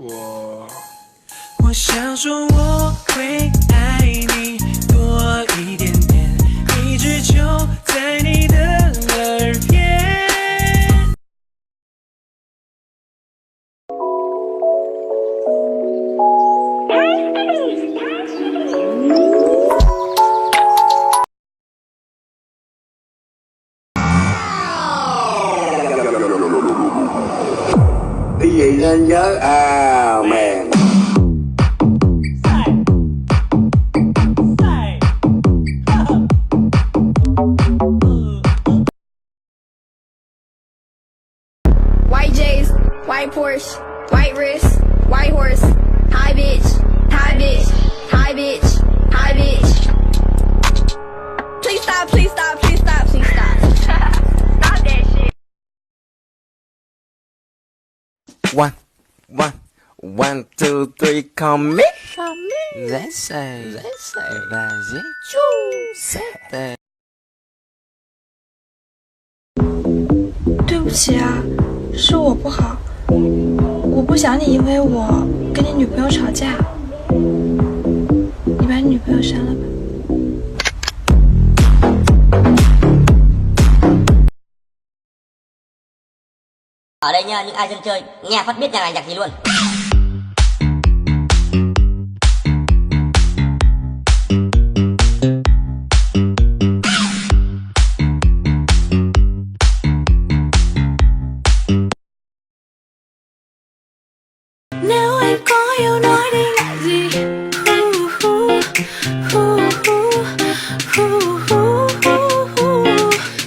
我想说我会爱你多一点点，一直就在你的耳边。Cái gì nên nhớ à mèn. White J's, white Porsche, white wrist, white horse, high bitch, high bitch, high bitch, high bitch. Please stop, please stop, please stop, please stop. Stop that shit. One, two, three, come me. Let's say, vas-y, c'était. 对不起啊，是我不好，我不想你因为我跟你女朋友吵架，你把你女朋友删了吧。Ở đây nha, những ai dân chơi nghe phát biết nhà này nhạc gì luôn. Nếu em có yêu nói đi ngại gì.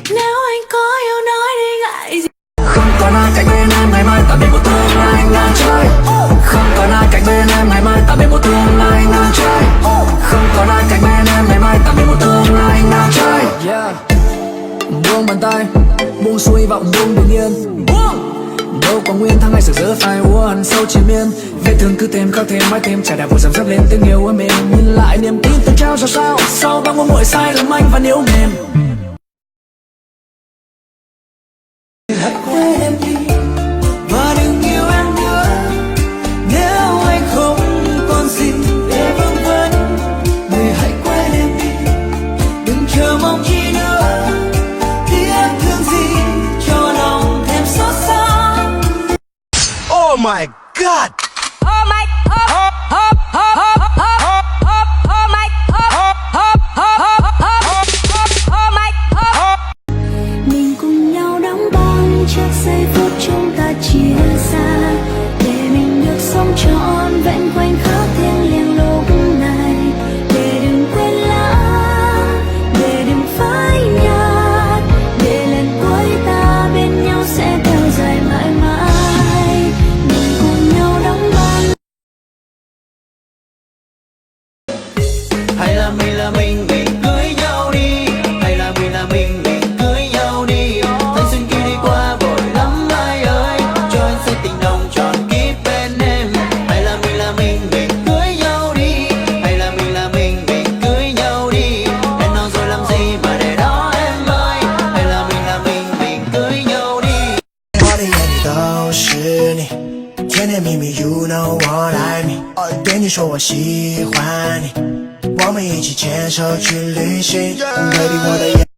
Nếu anh có yêu nói đi ngại gì. Không còn ai cạnh bên em ngày mai tạm biệt một tương lai ngang trời. Không còn ai cạnh bên em ngày mai tạm biệt một tương lai ngang trời. Không còn ai cạnh bên em ngày mai tạm biệt một tương lai ngang trời. Yeah. Buông bàn tay, buông xuôi vọng buông bình yên. Đâu có nguyên tháng ngày sực dỡ phải úa hằn sâu triền miên. Vết thương cứ thêm khắc thêm mãi thêm trải đạp vội dầm dấp lên tiếng yêu em mềm. Nhìn lại niềm tin từng trao ra sao sau bao muội sai lầm anh vẫn yếu mềm. Hãy quên em đi và đừng yêu em nữa. Nếu anh không còn gì để vương vấn, người hãy quên em đi, đừng chờ mong chi nữa. Tiếc thương gì cho lòng thêm xót xa. Oh my God! Oh my, Mình cùng nhau đóng băng trước giây phút chúng ta chia xa, để mình được sống trọn vẹn khoảnh khắc thiêng liêng lúc này. Để đừng quên lãng, để đừng phai nhạt, để lần cuối ta bên nhau sẽ theo dài mãi mãi. Mình cùng nhau đóng băng. Hay là mình cưới nhau đi. Hay là mình cưới nhau đi. Thanh xuân kia đi qua vội lắm ai ơi, cho anh sẽ tình nồng tròn kiếp bên em. Hay là mình cưới nhau đi. Hay là mình cưới nhau đi. Em nói rồi làm gì mà để đó em ơi. Hay là mình cưới nhau đi. 我的眼里都是你，甜甜蜜蜜 ，You know what I mean。对你说我喜欢你，我们一起牵手去旅行，baby，我的眼。